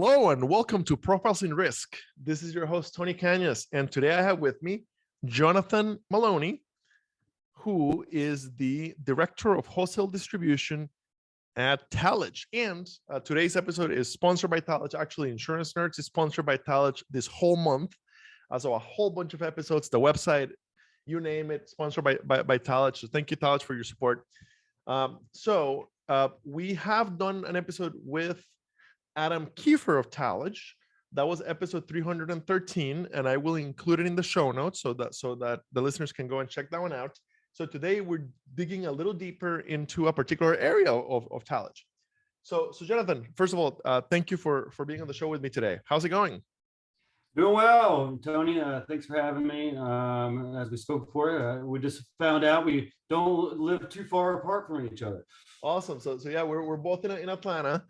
Hello and welcome to Profiles in Risk. This is your host, Tony Cañas, and today I have with me Jonathan Maloney, who is the Director of Wholesale Distribution at Talage. And today's episode is sponsored by Talage. Actually, Insurance Nerds is sponsored by Talage this whole month. So a whole bunch of episodes, the website, you name it, sponsored by Talage. So thank you, Talage, for your support. We have done an episode with Adam Kiefer of Talage. That was episode 313, and I will include it in the show notes so that the listeners can go and check that one out. So today we're digging a little deeper into a particular area of Talage. So Jonathan, first of all, thank you for being on the show with me today. How's it going? Doing well, Tony. Thanks for having me. As we spoke before, we just found out we don't live too far apart from each other. Awesome. So yeah, we're both in Atlanta.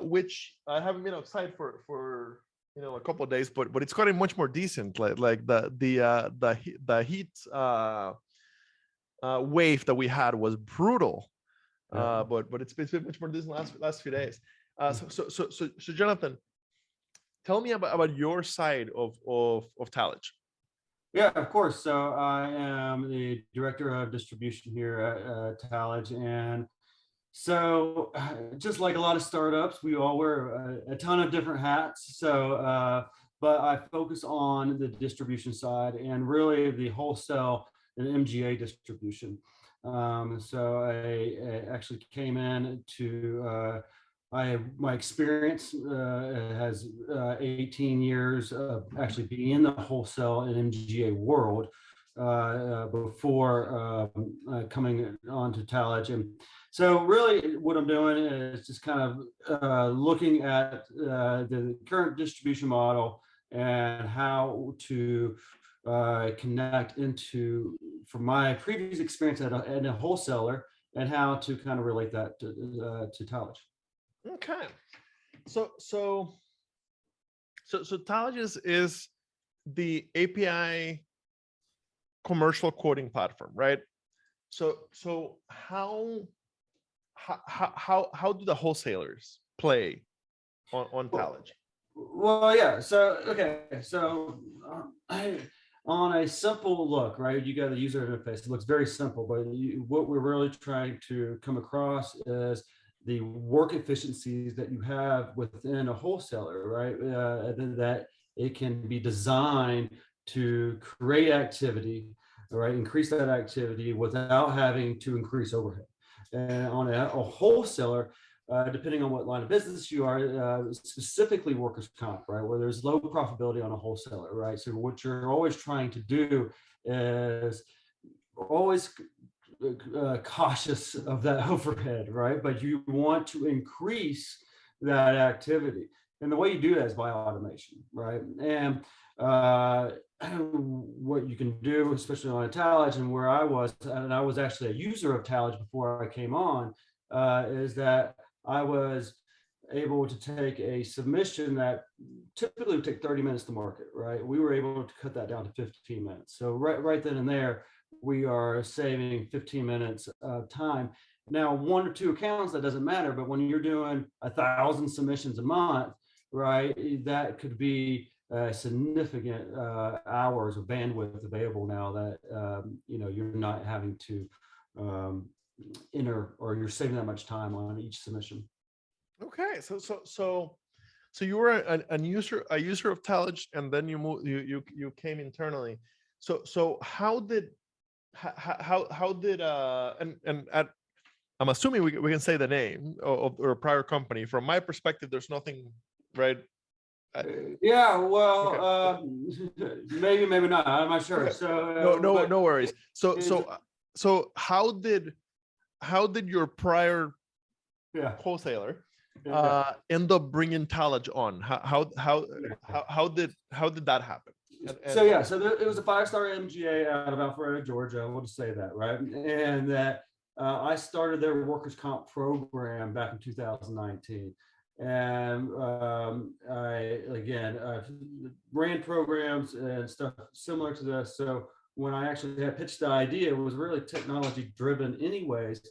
Which I haven't been outside for a couple of days, but it's gotten much more decent. Like the heat wave that we had was brutal, but it's been much more decent last few days. So Jonathan, tell me about your side of Talage. Yeah, of course. So I am the Director of Distribution here at Talage, and so just like a lot of startups, we all wear a ton of different hats. So, but I focus on the distribution side and really the wholesale and MGA distribution. So I actually came in to, my experience has 18 years of actually being in the wholesale and MGA world before coming on to Talage. And so really what I'm doing is just kind of looking at the current distribution model and how to connect into, from my previous experience as a wholesaler, and how to kind of relate that to Talage. Okay. So Talage is the API commercial quoting platform, right? So how do the wholesalers play on Talage? Well, yeah. So okay. So on a simple look, right? You got a user interface. It looks very simple, but what we're really trying to come across is the work efficiencies that you have within a wholesaler, right? That it can be designed to create activity, right? Increase that activity without having to increase overhead. And on a wholesaler, depending on what line of business you are, specifically workers' comp, right, where there's low profitability on a wholesaler, right? So what you're always trying to do is always cautious of that overhead, right? But you want to increase that activity. And the way you do that is by automation, right? And what you can do, especially on a Talage, and where I was actually a user of Talage before I came on, is that I was able to take a submission that typically would take 30 minutes to market, right? We were able to cut that down to 15 minutes. So right then and there, we are saving 15 minutes of time. Now, one or two accounts, that doesn't matter, but when you're doing 1,000 submissions a month, right, that could be significant hours of bandwidth available now that you're not having to enter, or you're saving that much time on each submission. Okay, so you were a user of Talage, and then you came internally. So how did I'm assuming we can say the name of a prior company. From my perspective, there's nothing, right? Yeah, well, okay. maybe not. I'm not sure. Okay. So no worries. So how did your prior wholesaler end up bringing Talage on? How did that happen? So it was a 5-star MGA out of Alpharetta, Georgia. I want to say that, right? And that I started their workers' comp program back in 2019. And I ran programs and stuff similar to this. So when I actually had pitched the idea, it was really technology driven anyways.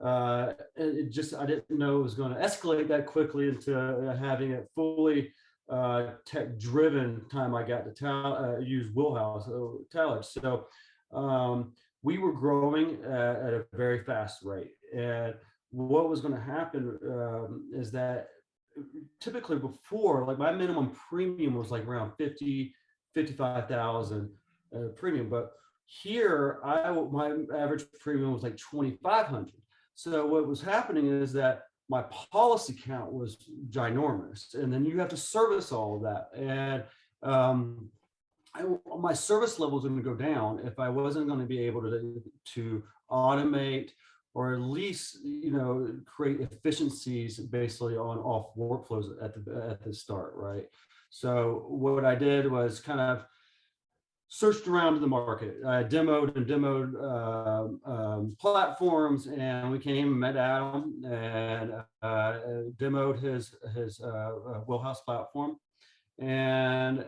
I didn't know it was going to escalate that quickly into having it fully tech driven time I got to use Talage. So we were growing at a very fast rate. And what was going to happen is that typically before, like my minimum premium was like around 55,000 premium. But here, my average premium was like 2,500. So what was happening is that my policy count was ginormous, and then you have to service all of that. And my service level was going to go down if I wasn't going to be able to automate or at least create efficiencies basically on off workflows at the start, right? So what I did was kind of searched around in the market. I demoed platforms, and we came and met Adam and demoed his Wheelhouse platform. And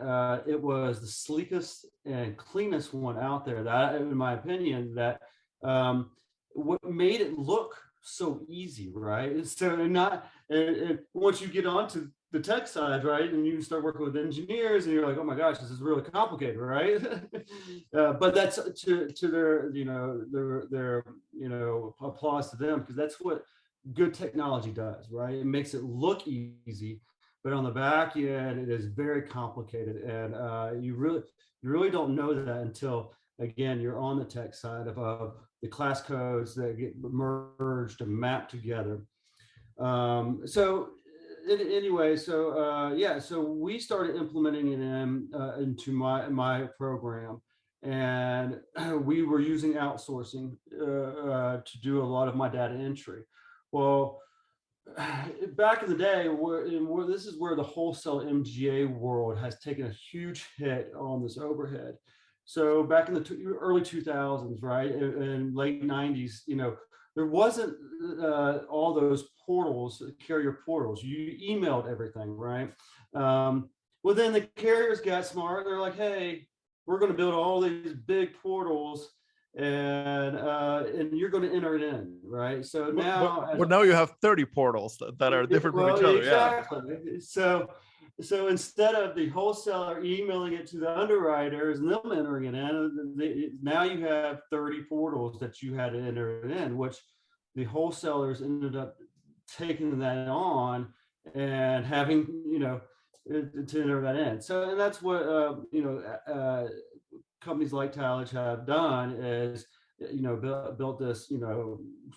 it was the sleekest and cleanest one out there, that, in my opinion, that what made it look so easy, right? So once you get onto the tech side, right, and you start working with engineers, and you're like, oh my gosh, this is really complicated, right? But that's to their applause to them, because that's what good technology does, right? It makes it look easy, but on the back end, it is very complicated, and you really don't know that until, again, you're on the tech side of the class codes that get merged and mapped together. So we started implementing it into my program, and we were using outsourcing to do a lot of my data entry. Well, back in the day, this is where the wholesale MGA world has taken a huge hit on this overhead. So back in the early 2000s, right, and late 90s, there wasn't all those portals, carrier portals. You emailed everything, right? Well, then the carriers got smart. They're like, hey, we're going to build all these big portals, and you're going to enter it in, right? So now, but now you have 30 portals that are different from each other. Exactly. Yeah. So instead of the wholesaler emailing it to the underwriters and them entering it in, now you have 30 portals that you had to enter it in, which the wholesalers ended up taking that on and having, to enter that in. So, and that's what, companies like Talage have done, is, built this,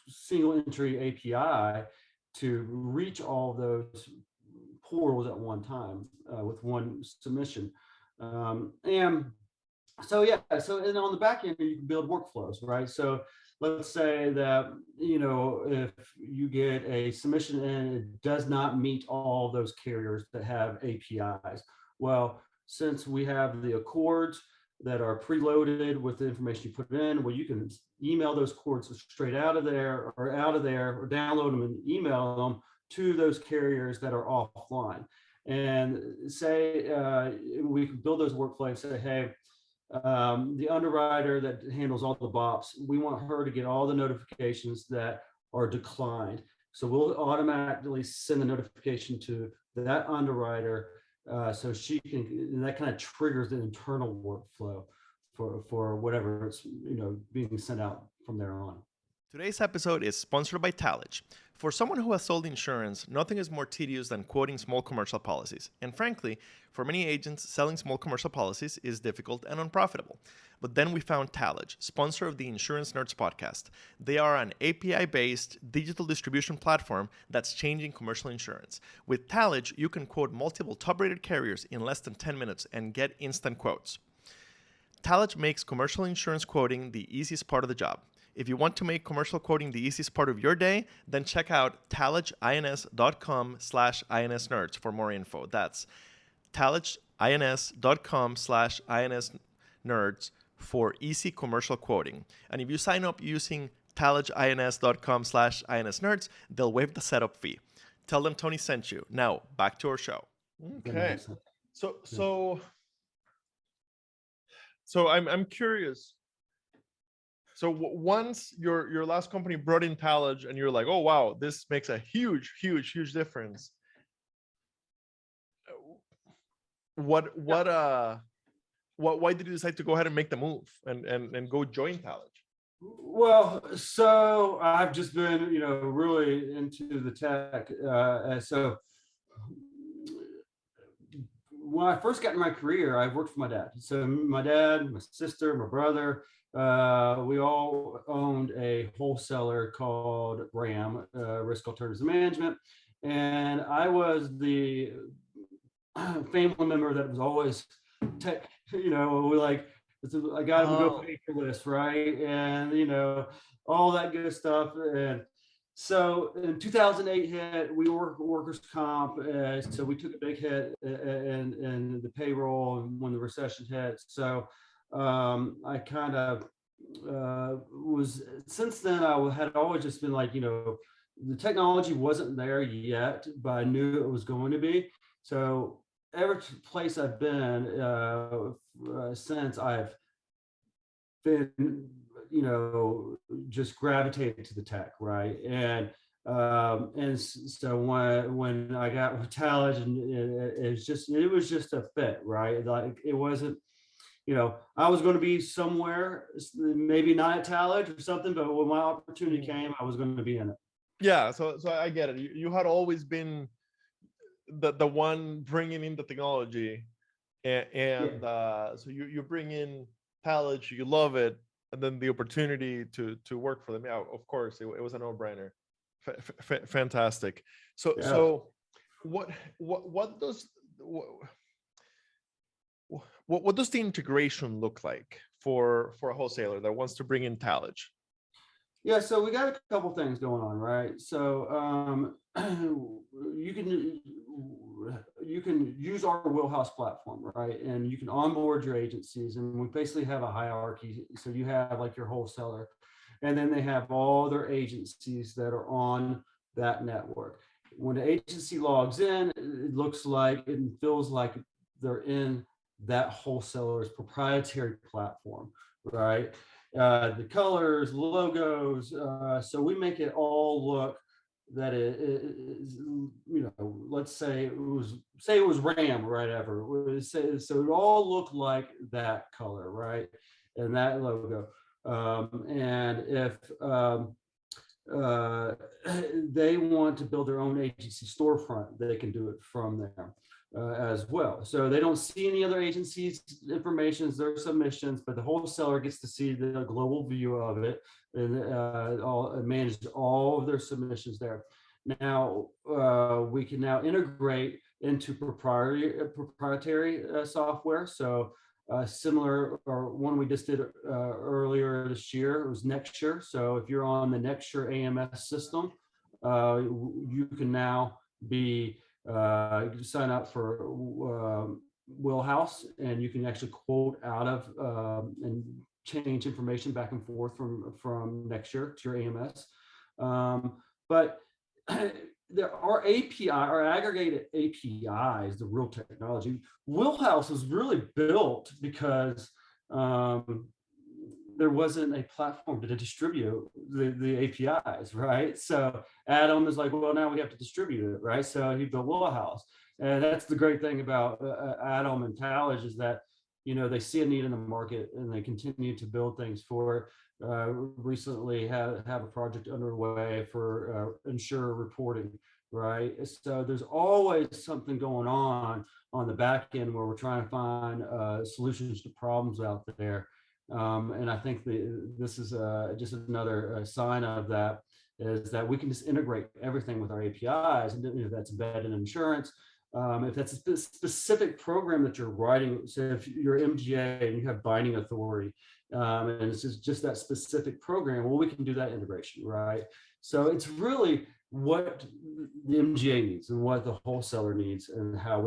single entry API to reach all of those portals at one time with one submission. And so and on the back end, you can build workflows, right? So let's say that, if you get a submission and it does not meet all of those carriers that have APIs. Well, since we have the accords that are preloaded with the information you put in, well, you can email those accords straight out of there, or download them and email them to those carriers that are offline. And say we can build those workflows, say, hey, the underwriter that handles all the BOPs, we want her to get all the notifications that are declined. So we'll automatically send the notification to that underwriter, so she can, and that kind of triggers the internal workflow for whatever it's being sent out from there on. Today's episode is sponsored by Talage. For someone who has sold insurance, nothing is more tedious than quoting small commercial policies. And frankly, for many agents, selling small commercial policies is difficult and unprofitable. But then we found Talage, sponsor of the Insurance Nerds podcast. They are an API-based digital distribution platform that's changing commercial insurance. With Talage, you can quote multiple top-rated carriers in less than 10 minutes and get instant quotes. Talage makes commercial insurance quoting the easiest part of the job. If you want to make commercial quoting the easiest part of your day, then check out talageins.com/insnerds for more info. That's talageins.com/insnerds for easy commercial quoting. And if you sign up using talageins.com/insnerds, they'll waive the setup fee. Tell them Tony sent you. Now, back to our show. Okay. So I'm curious. So once your last company brought in Talage and you're like, oh wow, this makes a huge, huge, huge difference. Why did you decide to go ahead and make the move and go join Talage? Well, so I've just been, really into the tech. So when I first got in my career, I worked for my dad. So my dad, my sister, my brother, we all owned a wholesaler called RAM, Risk Alternatives Management. And I was the family member that was always tech, we like, I got to go pay for this, right? And, all that good stuff. And so in 2008 hit, we were workers' comp. So we took a big hit in the payroll when the recession hit. So I kind of since then, I had always just been like, the technology wasn't there yet, but I knew it was going to be. So every place I've been since, I've been, just gravitated to the tech, right? And so when I got with Talage, and it was just a fit, right? Like it wasn't, I was going to be somewhere, maybe not at Talage or something, but when my opportunity came, I was going to be in it. Yeah, so I get it. You had always been the one bringing in the technology, and so you bring in Talage, you love it, and then the opportunity to work for them. Yeah, of course, it was a no-brainer. Fantastic. So what does what does the integration look like for a wholesaler that wants to bring in Talage? Yeah, so we got a couple things going on, right? So you can use our Wheelhouse platform, right? And you can onboard your agencies, and we basically have a hierarchy. So you have like your wholesaler, and then they have all their agencies that are on that network. When the agency logs in, it looks like and feels like they're in that wholesaler's proprietary platform, right? The colors, logos. So we make it all look that it is, let's say it was RAM or whatever. So it all looked like that color, right? And that logo. And if they want to build their own agency storefront, they can do it from there. As well. So they don't see any other agencies' information, their submissions, but the wholesaler gets to see the global view of it and manage all of their submissions there. Now, we can now integrate into proprietary software. So similar, or one we just did earlier this year, it was Nexture. So if you're on the Nexture AMS system, you can now be you can sign up for Wheelhouse, and you can actually quote out of and change information back and forth from Nexture to your AMS. But there are API or aggregated APIs, the real technology. Wheelhouse was really built because there wasn't a platform to distribute the APIs, right? So Adam is like, well, now we have to distribute it, right? So he built Wheelhouse. And that's the great thing about Adam and Talage is that, they see a need in the market and they continue to build things for it. Recently have a project underway for insurer reporting, right? So there's always something going on the back end where we're trying to find solutions to problems out there. And I think this is just another sign of that, is that we can just integrate everything with our APIs, and if that's embedded in insurance, if that's a specific program that you're writing. So if you're MGA and you have binding authority, and it's just that specific program, well, we can do that integration, right? So it's really what the MGA needs and what the wholesaler needs, and how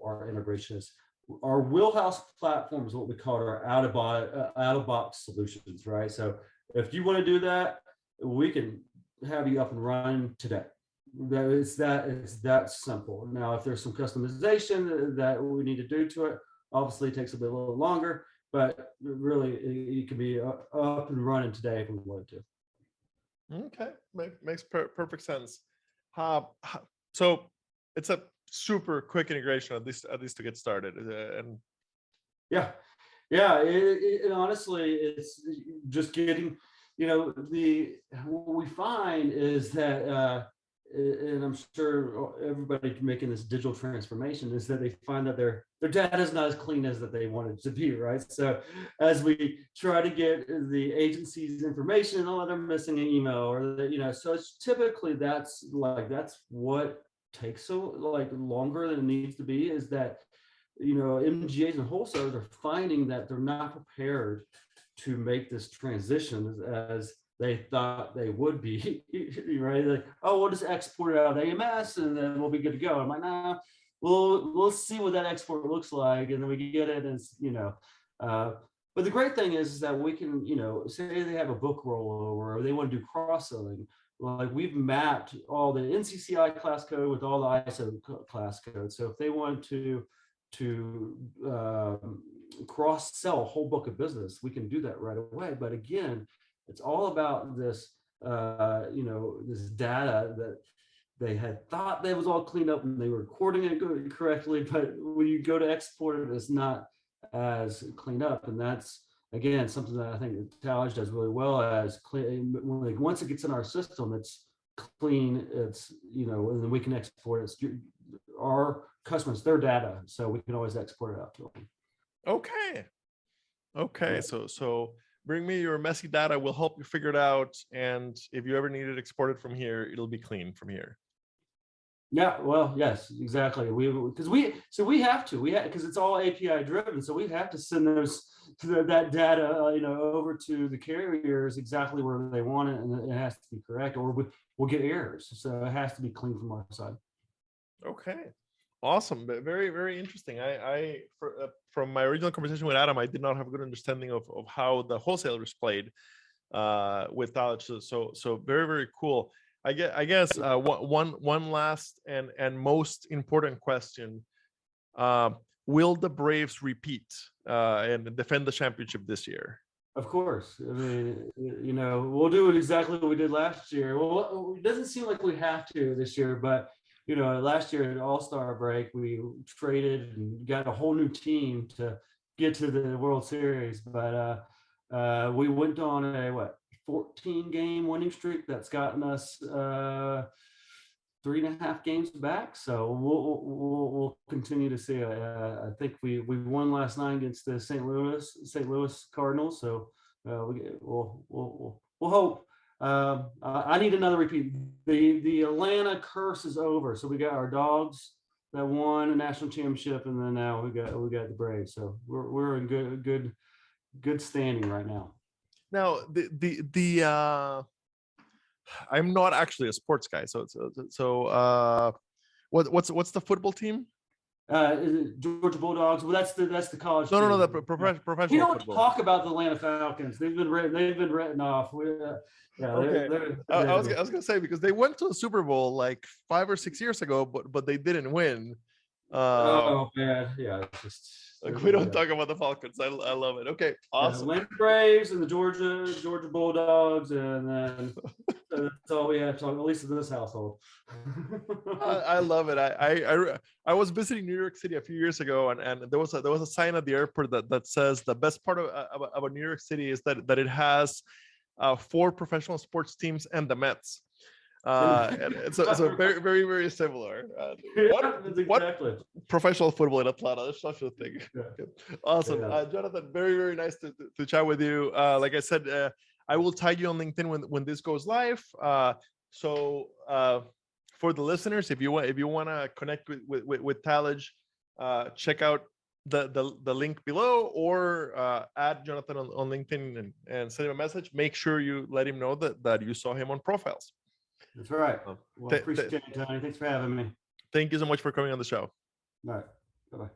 our integration is. Our Wheelhouse platform is what we call our out-of-box solutions, right? So if you want to do that, we can have you up and running today. It's that simple. Now, if there's some customization that we need to do to it, obviously it takes a little longer, but really it can be up and running today if we wanted to. Okay, makes perfect sense. So it's a super quick integration, at least to get started. And Yeah, and honestly, it's just getting, what we find is that, and I'm sure everybody making this digital transformation is that they find that their data is not as clean as that they want it to be, right? So as we try to get the agency's information, they're missing an email, or so it's typically that's what takes so longer than it needs to be, is that MGAs and wholesalers are finding that they're not prepared to make this transition as they thought they would be, right? Like, oh, we'll just export it out of AMS and then we'll be good to go. I'm like, nah, we'll see what that export looks like, and then we get it, and but the great thing is that we can, say they have a book rollover or they want to do cross-selling. Like, we've mapped all the NCCI class code with all the ISO class code. So if they want to cross-sell a whole book of business, we can do that right away. But again, it's all about this, this data that they had thought that was all cleaned up and they were recording it correctly, but when you go to export it, it's not as cleaned up. And that's, again, something that I think Talage does really well, as clean. Once it gets in our system, it's clean, it's, and then we can export it. It's our customers, their data, so we can always export it out to them. Okay. So bring me your messy data. We'll help you figure it out. And if you ever need it exported from here, it'll be clean from here. Yeah, well, yes, exactly. Because it's all API driven, so we have to send that data, over to the carriers exactly where they want it, and it has to be correct, or we'll get errors. So it has to be clean from our side. Okay, awesome. But very, very interesting. From my original conversation with Adam, I did not have a good understanding of how the wholesalers played with Talage. So very, very cool. I guess one last and most important question: will the Braves repeat and defend the championship this year? Of course. I mean, we'll do it exactly what we did last year. Well, it doesn't seem like we have to this year, but last year at All-Star break, we traded and got a whole new team to get to the World Series. But we went on a 14-game winning streak that's gotten us 3.5 games back. So we'll continue to see. I think we won last night against the St. Louis Cardinals. So we'll hope. I need another repeat. The Atlanta curse is over. So we got our Dogs that won a national championship, and then now we got the Braves. So we're in good standing right now. Now I'm not actually a sports guy. What's the football team? Is it Georgia Bulldogs? Well, that's the college. No, the professional. We don't football. talk about the Atlanta Falcons. They've been written off. Okay. I was gonna say, because they went to the Super Bowl like 5 or 6 years ago, but they didn't win. Oh man, yeah. It's just we don't talk about the Falcons. I love it. Okay, awesome. Atlanta Braves and the Georgia Bulldogs, and then that's all we have to talk, at least in this household. I love it. I was visiting New York City a few years ago, and there was a sign at the airport that says the best part of New York City is that it has 4 professional sports teams and the Mets. So very, very, very similar. What professional football in Atlanta? That's such a thing. Yeah. Awesome. Yeah. Jonathan, very, very nice to chat with you. Like I said, I will tag you on LinkedIn when this goes live. So for the listeners, if you want to connect with Talage, check out the link below, or add Jonathan on LinkedIn and send him a message. Make sure you let him know that you saw him on Profiles. That's right. Well, appreciate it, Tony. Thanks for having me. Thank you so much for coming on the show. All right. Bye-bye.